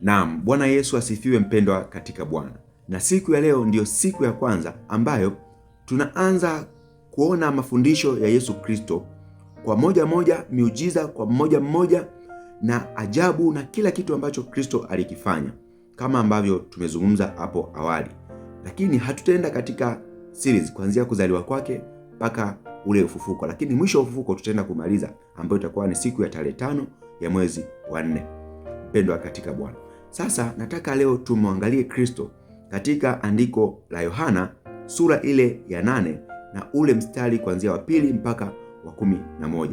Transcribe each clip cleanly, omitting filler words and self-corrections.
Naam, Bwana Yesu asifiwe mpendwa katika Bwana. Na siku ya leo ndiyo siku ya kwanza ambayo tunaanza kuona mafundisho ya Yesu Kristo kwa moja moja, miujiza kwa mmoja mmoja, na ajabu na kila kitu ambacho Kristo alikifanya kama ambavyo tumezungumza hapo awali. Lakini hatutaenda katika series kuanzia kuzaliwa kwake mpaka ule ufufuko, lakini mwisho wa ufufuko tutaenda kumaliza, ambayo itakuwa ni siku ya tarehe 5 ya mwezi wa 4. Mpendwa katika Bwana. Sasa nataka leo tumwangalie Kristo katika andiko la Yohana sura ile ya 8 na ule mstari kuanzia wa 2 mpaka wa 11.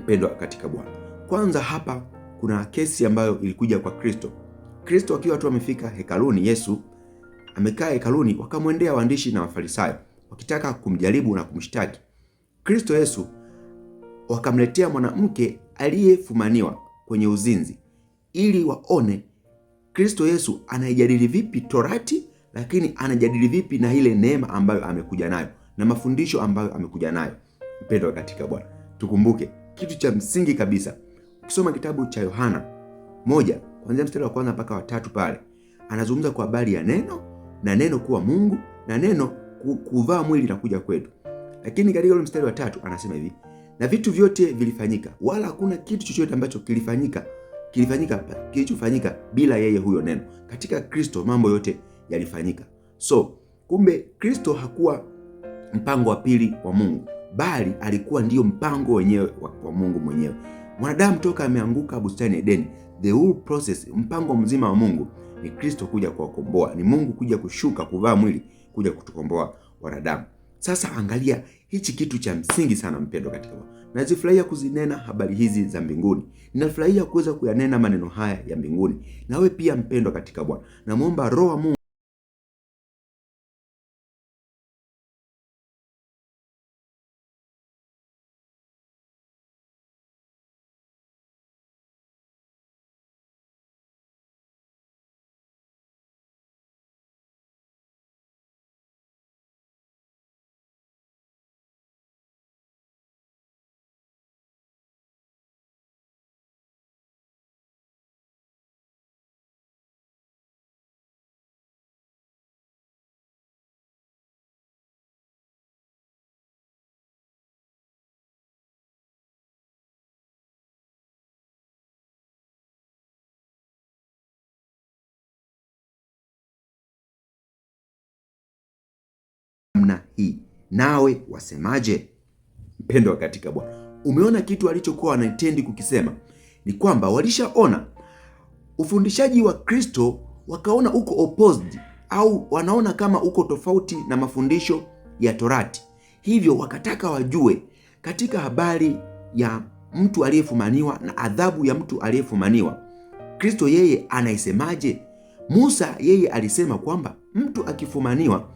Mpendwa katika Bwana. Kwanza hapa kuna kesi ambayo ilikuja kwa Kristo. Kristo akiwa tu amefika hekaluni, Yesu amekaa hekaluni, wakamwendea waandishi na Wafarisayo wakitaka kumjaribu na kumshtaki Kristo Yesu. Wakamletea mwanamke aliyefumaniwa kwenye uzinzi ili waone Kristo Yesu anaijadili vipi Torati, lakini anajadili vipi na ile neema ambayo amekuja nayo na mafundisho ambayo amekuja nayo. Mpendwa katika Bwana, tukumbuke kitu cha msingi kabisa. Ukisoma kitabu cha Yohana 1 kuanzia mstari wa 1 mpaka wa 3 pale anazungumza kwa habari ya neno na neno kuwa Mungu na neno kuvaa mwili na kuja kwetu. Lakini katika ule mstari wa 3 anasema hivi, na vitu vyote vilifanyika, wala hakuna kitu chochote ambacho kilichofanyika bila yeye huyo neno. Katika Kristo mambo yote yalifanyika. So kumbe Kristo hakuwa mpango wa pili wa Mungu, bali alikuwa ndiyo mpango wenyewe wa Mungu mwenyewe. Mwanadamu toka ameanguka bustani Edeni, the whole process, mpango mzima wa Mungu ni Kristo kuja kuwakomboa, ni Mungu kuja kushuka kuvaa mwili kuja kutukomboa wanadamu. Sasa angalia hichi kitu cha msingi sana mpendo katika Bwana. Nazifurahia kuzinena habari hizi za mbinguni. Ninafurahia kuweza kuyanena maneno haya ya mbinguni. Na wewe pia mpendo katika Bwana. Namuomba Roho wa Mungu namna hii, nawe wasemaje? Mpendo katika Bwana, umeona kitu alichokuwa wanaitendi kukisema ni kwamba walishaona ufundishaji wa Kristo, wakaona uko opposed au wanaona kama uko tofauti na mafundisho ya Torati. Hivyo wakataka wajue katika habari ya mtu aliyefumaniwa na adhabu ya mtu aliyefumaniwa, Kristo yeye anaisemaje? Musa yeye alisema kwamba mtu akifumaniwa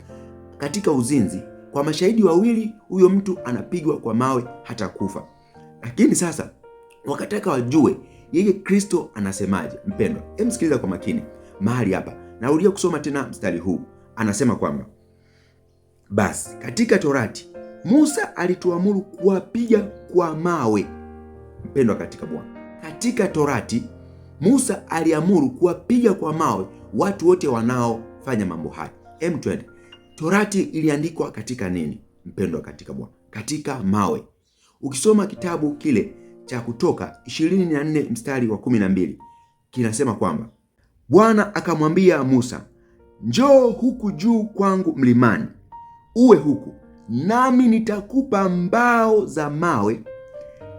katika uzinzi kwa mashahidi wawili, huyo mtu anapigwa kwa mawe hata kufa. Lakini sasa wakataka wajue yeye Kristo anasemaje. Mpendwa, msikiliza kwa makini mahali hapa. Narudia kusoma tena mstari huu. Anasema kwamba basi katika Torati Musa alituamuru kuwapiga kwa mawe. Mpendwa katika Bwana, katika Torati Musa aliamuru kuwapiga kwa mawe watu wote wanaofanya mambo haya. M20. Torati iliandikwa katika nini? Mpendwa katika Bwana, katika mawe. Ukisoma kitabu kile cha Kutoka 24 mstari wa 12 kinasema kwamba Bwana akamwambia Musa, njoo huku juu kwangu mlimani, uwe huku, nami nitakupa mbao za mawe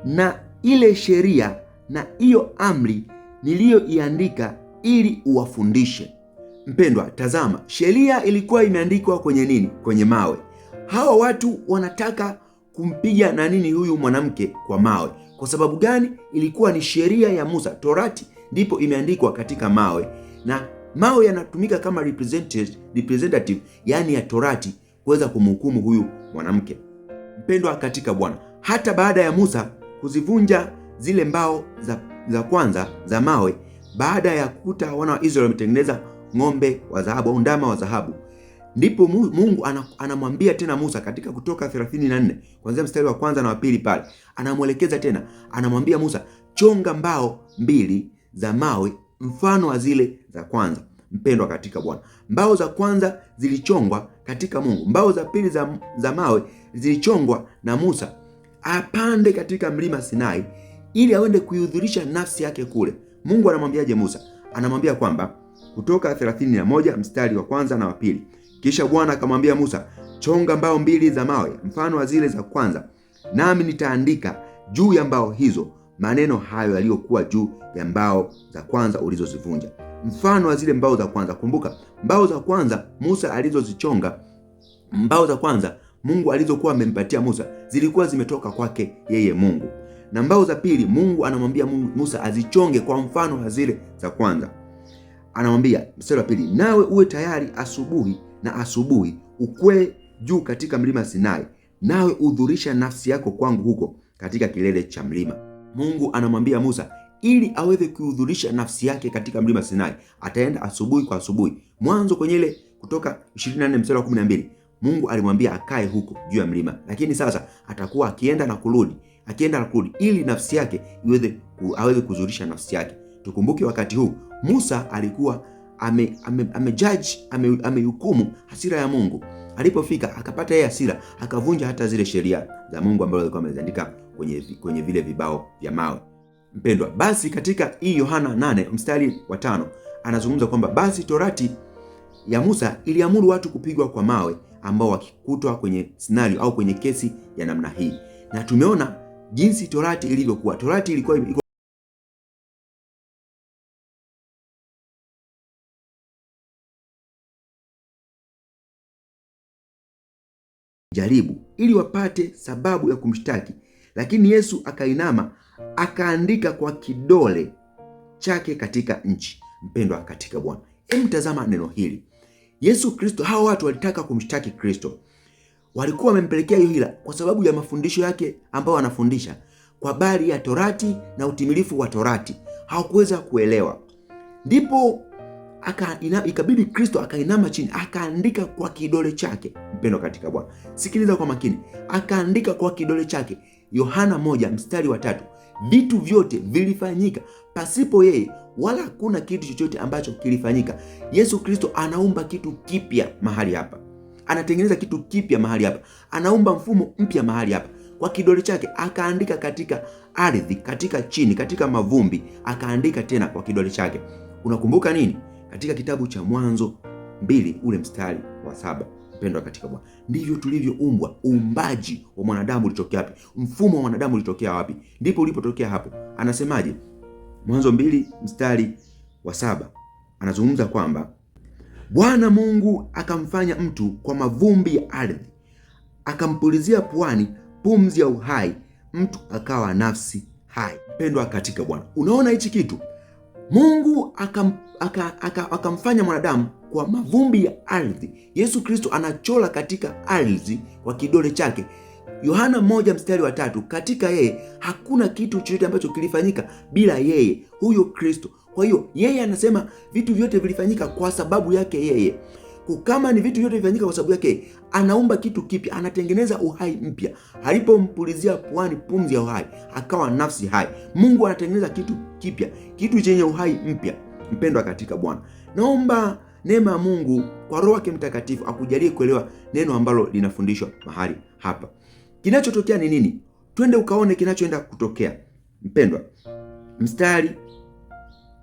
na ile sheria na hiyo amri niliyoiandika ili uwafundishe. Mpendwa, tazama, sheria ilikuwa imeandikwa kwenye nini? Kwenye mawe. Hawa watu wanataka kumpiga na nini huyu mwanamke kwa mawe. Kwa sababu gani? Ilikuwa ni sheria ya Musa. Torati ndipo imeandikwa katika mawe, na mawe yanatumika kama representative yani ya Torati kuweza kumhukumu huyu mwanamke. Mpendwa katika Bwana, hata baada ya Musa kuzivunja zile mbao za kwanza za mawe, baada ya kukuta wana wa Israeli wametengeneza ng'ombe wa dhahabu au ndama wa dhahabu, ndipo Mungu anamwambia tena Musa katika Kutoka 34 kuanzia mstari wa 1 na wa 2 pale, anamwelekeza tena, anamwambia Musa, chonga mbao 2 za mawe mfano wa zile za kwanza. Mpendwa katika Bwana, mbao za kwanza zilichongwa katika Mungu, mbao za pili za mawe zilichongwa na Musa apande katika mlima Sinai ili aende kuihudhurisha nafsi yake kule. Mungu anamwambiaje Musa? Anamwambia kwamba Kutoka 31 mstari wa kwanza na wa pili, kisha Bwana akamwambia Musa, chonga mbao mbili za mawe mfano wa zile za kwanza, nami nitaandika juu ya mbao hizo maneno hayo yaliyokuwa juu ya mbao za kwanza ulizozivunja. Mfano wa zile mbao za kwanza. Kumbuka, mbao za kwanza Musa alizozichonga, mbao za kwanza Mungu alizokuwa amempatia Musa zilikuwa zimetoka kwake yeye Mungu, na mbao za pili Mungu anamwambia Musa azichonge kwa mfano wa zile za kwanza. Anamwambia mstari wa pili, nawe uwe tayari asubuhi na asubuhi ukwee juu katika mlima Sinai, nawe udhurisha nafsi yako kwangu huko katika kilele cha mlima. Mungu anamwambia Musa ili aweze kuhudhurisha nafsi yake katika mlima Sinai, ataenda asubuhi kwa asubuhi. Mwanzo kwenye ile Kutoka 24 mstari wa 12, Mungu alimwambia akae huko juu ya mlima, lakini sasa atakuwa akienda na kurudi ili nafsi yake aweze kuhudhurisha nafsi yake. Tukumbuke wakati huu Musa alikuwa amehukumu hasira ya Mungu. Alipofika akapata yeye hasira, akavunja hata zile sheria za Mungu ambazo alikuwa ameziandika kwenye vile vibao vya mawe. Mpendwa, basi katika hii Yohana 8 mstari wa 5 anazungumza kwamba basi torati ya Musa iliamuru watu kupigwa kwa mawe ambao wakikutwa kwenye scenario au kwenye kesi ya namna hii. Na tumeona jinsi torati ilivyokuwa. Torati ilikuwa jaribu ili wapate sababu ya kumshtaki, lakini Yesu akainama akaandika kwa kidole chake katika nchi. Mpendwa katika Bwana, hebu tazama neno hili. Yesu Kristo, hawa watu walitaka kumshtaki Kristo, walikuwa wamempelekea hiyo hila kwa sababu ya mafundisho yake ambayo anafundisha kwa habari ya torati na utimilifu wa torati. Hawakuweza kuelewa, ndipo ikabidi Kristo akainama chini akaandika kwa kidole chake. Mpendwa katika Bwana, sikiliza kwa makini, akaandika kwa kidole chake. Yohana 1 mstari wa 3, vitu vyote vilifanyika pasipo yeye, wala hakuna kitu chochote ambacho kilifanyika. Yesu Kristo anaumba kitu kipya mahali hapa, anatengeneza kitu kipya mahali hapa, anaumba mfumo mpya mahali hapa. Kwa kidole chake akaandika katika ardhi, katika chini, katika mavumbi, akaandika tena kwa kidole chake. Unakumbuka nini? Katika kitabu cha Mwanzo 2 ule mstari wa 7. Mpendwa katika Bwana, ndivyo tulivyoumbwa. Uumbaji wa mwanadamu ulitokea wapi? Mfumo wa mwanadamu ulitokea wapi? Ndipo ulipotokea hapo. Anasemaje? Mwanzo 2 mstari wa 7 anazungumza kwamba Bwana Mungu akamfanya mtu kwa mavumbi ya ardhi, akampulizia puani pumzi ya uhai, mtu akawa nafsi hai. Mpendwa katika Bwana, unaona hichi kitu? Mungu akamfanya mwanadamu kwa mavumbi ya ardhi. Yesu Kristo anachora katika ardhi kwa kidole chake. Yohana 1 mstari wa 3, katika yeye hakuna kitu chochote ambacho kilifanyika bila yeye, huyo Kristo. Kwa hiyo yeye anasema vitu vyote vilifanyika kwa sababu yake yeye. Kama ni vitu vyote vilifanyika kwa sababu yake, anaumba kitu kipya, anatengeneza uhai mpya. Alipompulizia puani pumzi ya uhai, akawa nafsi hai. Mungu anatengeneza kitu kipya, kitu chenye uhai mpya. Mpendwa katika Bwana, naomba neema ya Mungu kwa Roho wake Mtakatifu akujalie kuelewa neno ambalo linafundishwa mahali hapa. Kinachotokea ni nini? Twende ukaone kinachoenda kutokea. Mpendwa, mstari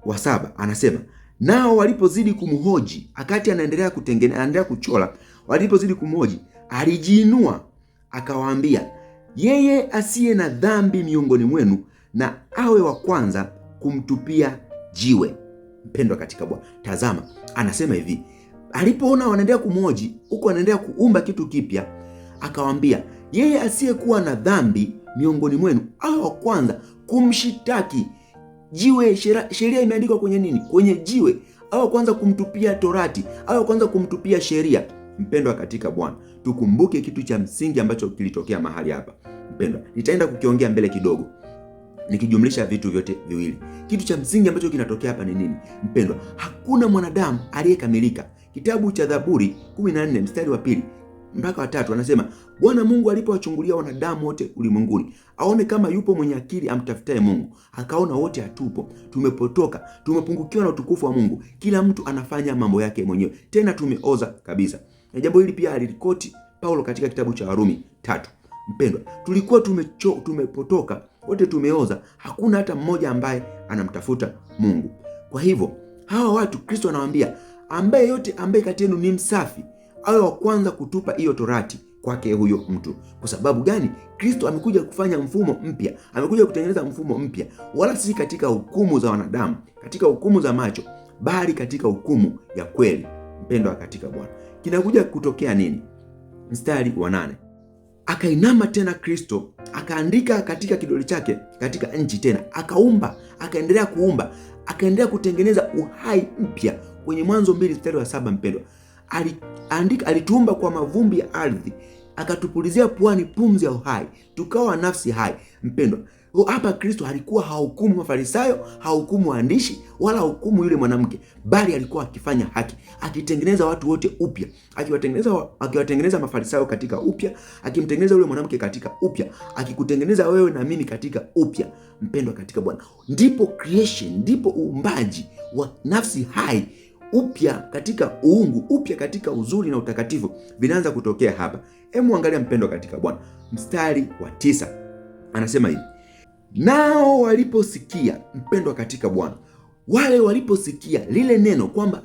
wa 7 anasema, nao walipozidi kumhoji, akati anaendelea kuchora, walipozidi kumhoji, alijiinua akawaambia, yeye asiye na dhambi miongoni mwenu na awe wa kwanza kumtupia jiwe. Mpendwa katika Bwana, tazama, anasema hivi, alipoona wanaendelea kumhoji huko, anaendelea kuumba kitu kipya, akawaambia, yeye asiyekuwa na dhambi miongoni mwenu awe wa kwanza kumshitaki jiwe. Sheria imeandikwa kwenye nini? Kwenye jiwe. Awe wa kwanza kumtupia torati, awe wa kwanza kumtupia sheria. Mpendwa katika Bwana, tukumbuke kitu cha msingi ambacho kilitokea mahali hapa. Mpendwa, nitaenda kukiongea mbele kidogo nikijumlisha vitu vyote viwili. Kitu cha msingi ambacho kinatokea hapa ni nini? Mpendwa, hakuna mwanadamu aliyekamilika. Kitabu cha Zaburi 14 mstari wa 2, mpaka wa 3 anasema, Bwana Mungu alipowachungulia wanadamu wote ulimwenguni, aone kama yupo mwenye akili amtafutaye Mungu, akaona wote hatupo, tumepotoka, tumepungukiwa na utukufu wa Mungu, kila mtu anafanya mambo yake mwenyewe, tena tumeoza kabisa. Na jambo hili pia alirikoti Paulo katika kitabu cha Warumi 3. Mpendwa, tulikuwa tumepotoka, wote tumeoza, hakuna hata mmoja ambaye anamtafuta Mungu. Kwa hivyo hawa watu Kristo anawaambia, ambaye yote ambaye kati yenu ni msafi awe wa kwanza kutupa hiyo torati kwake huyo mtu. Kwa sababu gani? Kristo amekuja kufanya mfumo mpya, amekuja kutengeneza mfumo mpya, wala si katika hukumu za wanadamu, katika hukumu za macho, bali katika hukumu ya kweli. Mpendwa katika Bwana, kinakuja kutokea nini? Mstari wa 8, akainama tena Kristo, akaandika katika kidole chake katika nchi, tena akaumba, akaendelea kuumba, akaendelea kutengeneza uhai mpya. Kwenye Mwanzo 2 mstari wa 7, mpendwa, alituumba kwa mavumbi ya ardhi, akatupulizia puani pumzi ya uhai, tukawa nafsi hai. Mpendwa, hapa Kristo alikuwa hahukumu Mafarisayo, hahukumu waandishi, wala hahukumu yule mwanamke, bali alikuwa akifanya haki, akitengeneza watu wote upya, akiwatengeneza Mafarisayo katika upya, akimtengeneza yule mwanamke katika upya, akikutengeneza wewe na mimi katika upya. Mpendwa katika Bwana, ndipo creation, ndipo uumbaji wa nafsi hai upya katika uungu, upya katika uzuri na utakatifu vinaanza kutokea hapa. Hebu angalia mpendwa katika Bwana, mstari wa 9 anasema hivi, nao waliposikia, mpendwa katika Bwana, wale waliposikia lile neno kwamba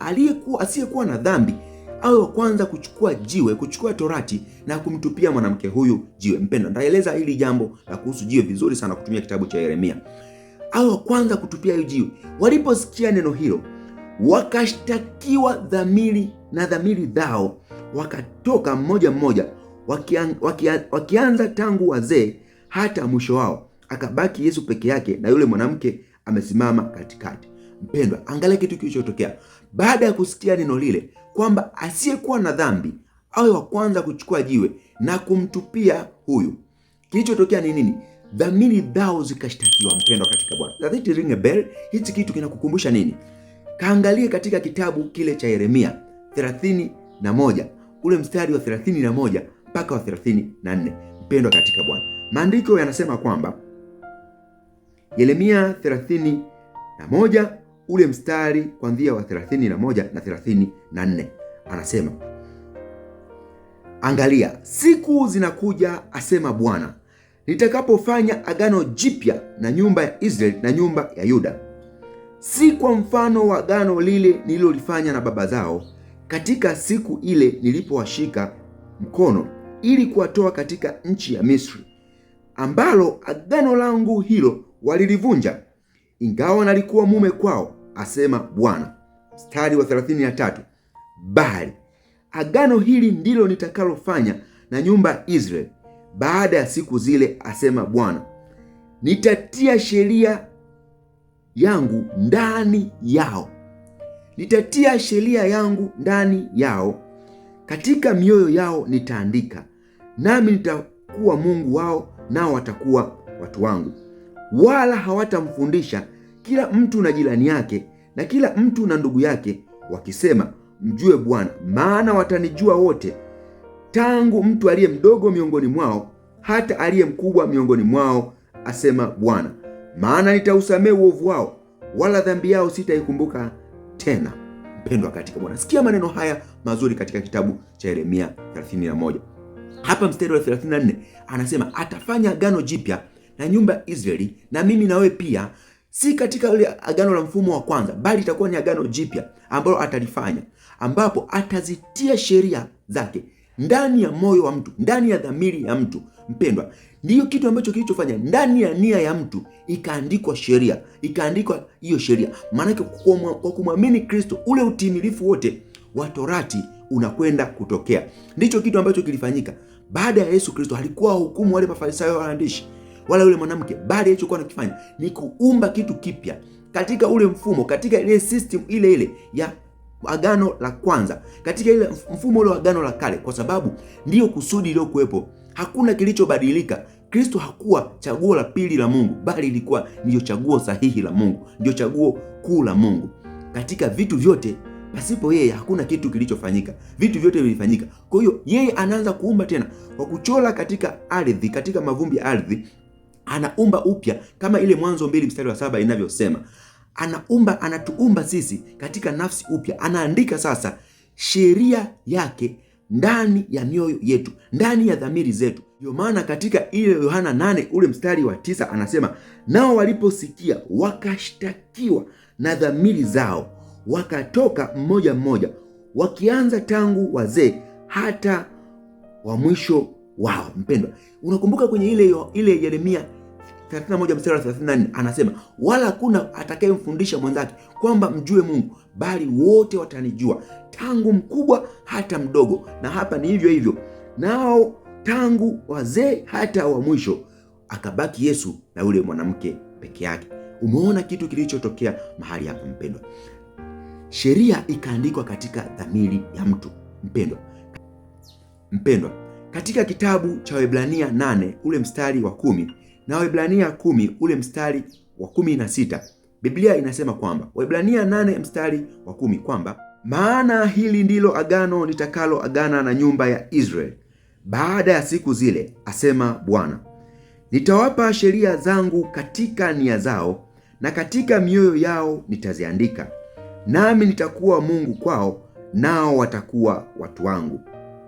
asiyekuwa na dhambi awe wa kwanza kuchukua jiwe, kuchukua torati na kumtupia mwanamke huyu jiwe. Mpendwa, ndaeleza hili jambo la kuhusu jiwe vizuri sana kutumia kitabu cha Yeremia. Awe wa kwanza kutupia hiyo jiwe. Waliposikia neno hilo, wakashtakiwa dhamiri zao, wakatoka mmoja mmoja, wakianza tangu wazee hata mwisho wao, akabaki Yesu peke yake na yule mwanamke amesimama katikati. Mpendwa, angalia kitu kilichotokea baada ya kusikia neno lile kwamba asiyekuwa na dhambi awe wa kwanza kuchukua jiwe na kumtupia huyu. Kilichotokea ni nini? Dhamiri zao zikashtakiwa. Mpendwa katika Bwana, does it ring a bell? Hichi kitu kinakukumbusha nini? Kaangalie katika kitabu kile cha Yeremia 31, ule mstari wa 31 mpaka wa 34. Mpendwa katika Bwana, maandiko yanasema kwamba Yeremia 31 ule mstari kuanzia wa 31 na 34 anasema, angalia, siku zinakuja, asema Bwana, nitakapofanya agano jipya na nyumba ya Israeli na nyumba ya Yuda, si kwa mfano wa agano lile nililolifanya na baba zao katika siku ile nilipowashika mkono ili kuwatoa katika nchi ya Misri, ambalo agano langu hilo walilivunja, ingawa nalikuwa mume kwao, asema Bwana. Mstari wa 33, bali agano hili ndilo nitakalofanya na nyumba ya Israeli baada ya siku zile, asema Bwana. Nitatia sheria yangu ndani yao, nitatia sheria yangu ndani yao, katika mioyo yao nitaandika, nami nitakuwa Mungu wao, nao watakuwa watu wangu. Wala hawatamfundisha kila mtu na jirani yake na kila mtu na ndugu yake, wakisema, mjue Bwana, maana watanijua wote, tangu mtu aliye mdogo miongoni mwao hata aliye mkubwa miongoni mwao, asema Bwana. Maana nitausamehe uovu wao, wala dhambi yao sitaikumbuka tena. Mpendwa katika Bwana, sikia maneno haya mazuri katika kitabu cha Yeremia 31. Hapa mstari wa 34 anasema atafanya agano jipya na nyumba ya Israeli na mimi na wewe pia, si katika ile agano la mfumo wa kwanza, bali itakuwa ni agano jipya ambalo atalifanya, ambapo atazitia sheria zake ndani ya moyo wa mtu, ndani ya dhamiri ya mtu. Mpendwa, ndiyo kitu ambacho kilichofanya ndani ya nia ya mtu ikaandikwa sheria, ikaandikwa hiyo sheria. Maana kwa kumwamini Kristo ule utimilifu wote wa Torati unakwenda kutokea. Ndicho kitu ambacho kilifanyika baada ya Yesu Kristo. Alikuwa hukumu wale Mafarisayo waandishi wala yule mwanamke, baada ya hicho kwa nakifanya ni kuumba kitu kipya katika ule mfumo, katika ile system ile ya agano la kwanza, katika ile mfumo ule wa agano la kale, kwa sababu ndiyo kusudi iliyokuwepo. Hakuna kilichobadilika. Kristo hakuwa chaguo la pili la Mungu, bali ilikuwa ndiyo chaguo sahihi la Mungu, ndiyo chaguo kuu la Mungu. Katika vitu vyote Pasipo yeye hakuna kitu kilichofanyika, vitu vyote vilifanyika. Kwa hiyo yeye anaanza kuumba tena kwa kuchora katika ardhi, katika mavumbi ya ardhi, anaumba upya kama ile Mwanzo 2:7 inavyosema. Anaumba, anatuumba sisi katika nafsi upya. Anaandika sasa sheria yake ndani ya mioyo yetu, ndani ya dhamiri zetu. Ndio maana katika ile Yohana 8:9 anasema, nao waliposikia wakashtakiwa na dhamiri zao, wakatoka mmoja mmoja, wakianza tangu wazee hata wa mwisho wao. Mpendwa, unakumbuka kwenye ile Yeremia 31:34 anasema, wala hakuna atakayemfundisha mwenzake kwamba mjue Mungu, bali wote watanijua, tangu mkubwa hata mdogo. Na hapa ni hivyo hivyo, nao tangu wazee hata wa mwisho. Akabaki Yesu na yule mwanamke peke yake. Umeona kitu kilichotokea mahali hapa mpendwa. Sheria ikaandikwa katika dhamiri ya mtu mpendwa. Katika kitabu cha Waebrania 8:10 na Waebrania 10:16 Biblia inasema kwamba, Waebrania 8:10 kwamba, maana hili ndilo agano nitakalo agana na nyumba ya Israeli baada ya siku zile, asema Bwana, nitawapa sheria zangu katika nia zao, na katika mioyo yao nitaziandika, nami nitakuwa Mungu kwao, nao watakuwa watu wangu.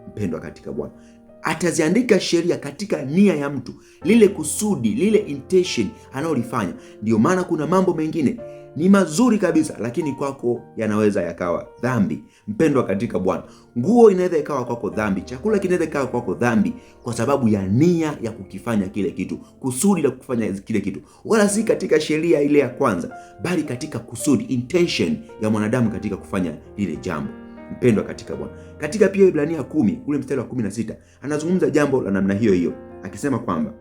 Mpendwa katika Bwana, ataziandika sheria katika nia ya mtu, lile kusudi, lile intention analolifanya. Ndio maana kuna mambo mengine ni mazuri kabisa, lakini kwako yanaweza yakawa dhambi. Mpendwa katika Bwana, nguo inaweza ikawa kwako dhambi, chakula kinaweza ikawa kwako dhambi, kwa sababu ya nia ya kukifanya kile kitu, kusudi la kufanya kile kitu, wala si katika sheria ile ya kwanza, bali katika kusudi, intention ya mwanadamu katika kufanya lile jambo. Mpendwa katika Bwana, katika pia Ibrania 10:16 anazungumza jambo la namna hiyo hiyo, akisema kwamba,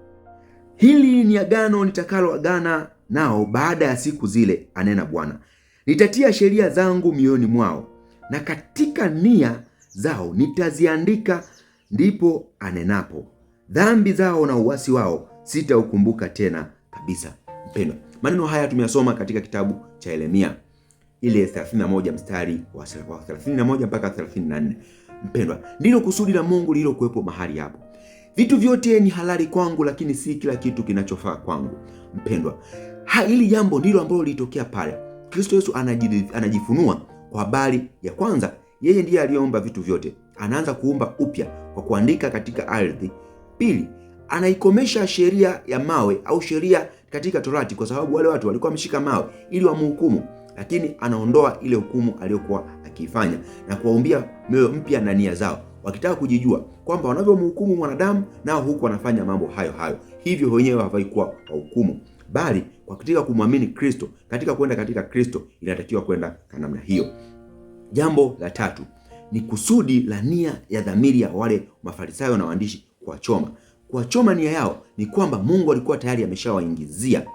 hili ni agano nitakalo agana nao baada ya siku zile, anena Bwana, nitatia sheria zangu mioyoni mwao, na katika nia zao nitaziandika. Ndipo anenapo, dhambi zao na uasi wao sitaukumbuka tena kabisa. Mpendwa, maneno haya tumeyasoma katika kitabu cha Yeremia ile 31 mstari wa 31 mpaka 34. Mpendwa, ndilo kusudi la Mungu lililokuwepo mahali hapo. Vitu vyote ni halali kwangu, lakini si kila kitu kinachofaa kwangu. Mpendwa, hili jambo ndilo ambalo lilitokea pale. Kristo Yesu anajifunua kwa habari ya kwanza, yeye ndiye aliyeumba vitu vyote. Anaanza kuumba upya kwa kuandika katika ardhi. Pili, anaikomesha sheria ya mawe au sheria katika Torati, kwa sababu wale watu walikuwa wameshika mawe ili wamhukumu, lakini anaondoa ile hukumu aliyokuwa akiifanya na kuwaumbia mioyo mpya na nia zao, wakitaka kujijua kwamba wanavyomhukumu mwanadamu nao huku wanafanya mambo hayo hayo, hivyo wenyewe hawafai kuwa wahukumu, bali kwa katika kumwamini Kristo, katika kwenda katika Kristo, inatakiwa kwenda kwa namna hiyo. Jambo la tatu ni kusudi la nia ya dhamiri ya wale Mafarisayo na waandishi kuwachoma nia yao. Ni kwamba Mungu alikuwa tayari ameshawaingizia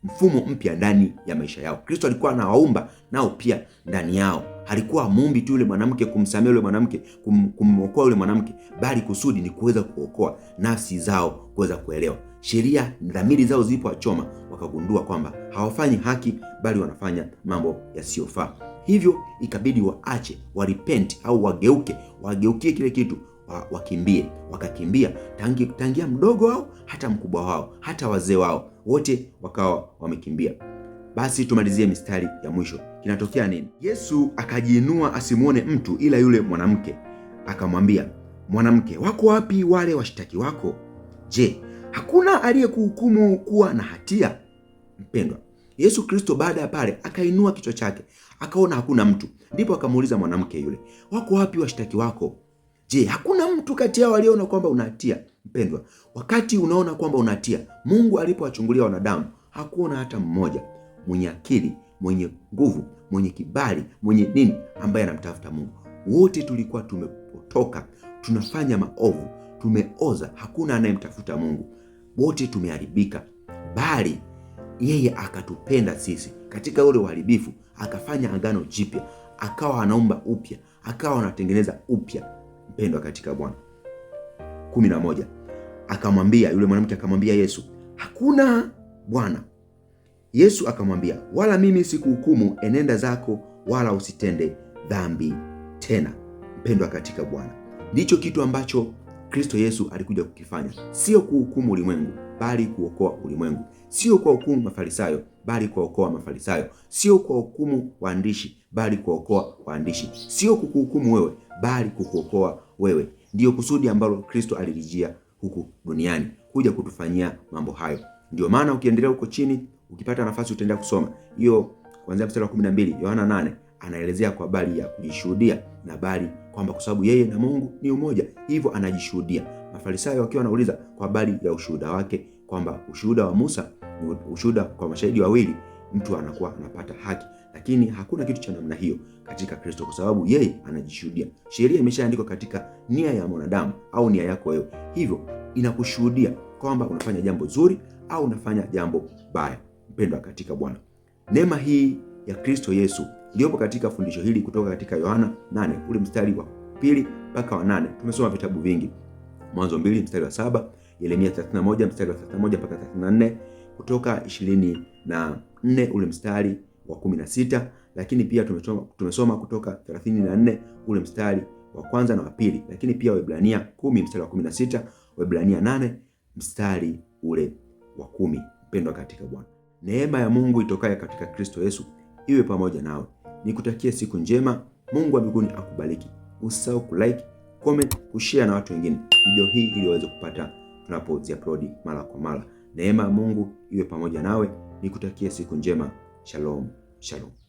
mfumo mpya ndani ya maisha yao. Kristo alikuwa anawaumba nao pia ndani yao. Halikuwa muumbi tu yule mwanamke, kumsamehe yule mwanamke, kumwokoa yule mwanamke, bali kusudi ni kuweza kuokoa nafsi zao, kuweza kuelewa sheria. Dhamiri zao zilipoachoma, wakagundua kwamba hawafanyi haki, bali wanafanya mambo yasiyofaa. Hivyo ikabidi waache, warepent au wageukie kile kitu, wakimbie. Wakakimbia tangia mdogo wao hata mkubwa wao, hata wazee wao, wote wakawa wamekimbia. Basi tumalizie mistari ya mwisho. Kinatokea nini? Yesu akajiinua asimuone mtu ila yule mwanamke, akamwambia, mwanamke, wako wapi wale washtaki wako? Je, hakuna aliyekuhukumu kuwa na hatia? Mpendwa, Yesu Kristo baada ya pale akainua kichwa chake, akaona hakuna mtu. Ndipo akamuuliza mwanamke yule, wako wapi washtaki wako? Je, hakuna mtu kati yao aliona kwamba una hatia? Mpendwa, wakati unaona kwamba una hatia, Mungu alipowachungulia wanadamu hakuona hata mmoja mwenye akili, mwenye nguvu, mwenye kibali, mwenye nini ambaye anamtafuta Mungu. Wote tulikuwa tumepotoka, tunafanya maovu, tumeoza, hakuna anayemtafuta Mungu. Wote tumeharibika, bali yeye akatupenda sisi katika ule uharibifu, akafanya agano jipya, akawa anaumba upya, akawa anatengeneza upya. Mpendwa katika Bwana. 11 akamwambia yule mwanamke, akamwambia Yesu, hakuna Bwana. Yesu akamwambia, wala mimi sikuhukumu, enenda zako wala usitende dhambi tena. Mpendwa katika Bwana, ndicho kitu ambacho Kristo Yesu alikuja kukifanya, sio kuhukumu ulimwengu bali kuokoa ulimwengu, sio kwa hukumu Mafarisayo bali kuokoa Mafarisayo, sio kwa hukumu waandishi bali kuokoa waandishi, sio kukuhukumu wewe bali kukuokoa wewe. Ndiyo kusudi ambalo Kristo alilijia huku duniani, kuja kutufanyia mambo hayo. Ndio maana ukiendelea huko chini, ukipata nafasi utaendelea kusoma hiyo kuanzia mstari wa 12 Yohana 8, anaelezea kwa habari ya kujishuhudia na habari kwamba kwa sababu yeye na Mungu ni umoja, hivyo anajishuhudia. Mafarisayo wakiwa wanauliza kwa habari ya ushuhuda wake, kwamba ushuhuda wa Musa ni ushuhuda kwa mashahidi wawili, mtu anakuwa anapata haki, lakini hakuna kitu cha namna hiyo katika Kristo, kwa sababu yeye anajishuhudia. Sheria imeshaandikwa katika nia ya mwanadamu au nia yako wewe, hivyo inakushuhudia kwamba unafanya jambo zuri au unafanya jambo baya. Mpendwa katika Bwana, neema hii ya Kristo Yesu iliyopo katika fundisho hili kutoka katika Yohana 8 ule mstari wa 2 mpaka wa 8. Tumesoma vitabu vingi, Mwanzo 2 mstari wa 7, Yeremia 31 mstari wa 31 mpaka 34, Kutoka 24 ule mstari wa 16, lakini pia tumesoma Kutoka 34 ule mstari wa kwanza na wa pili, lakini pia Waebrania 10 mstari wa 16, Waebrania 8 mstari ule wa 10. Mpendwa katika Bwana, neema ya Mungu itokayo katika Kristo Yesu iwe pamoja nawe. Nikutakie siku njema. Mungu wa mbinguni akubariki. Usisahau kulike, comment, kushare na watu wengine video hii ili waweze kupata tunapozi-upload mara kwa mara. Neema ya Mungu iwe pamoja nawe. Nikutakie siku njema. Shalom, shalom.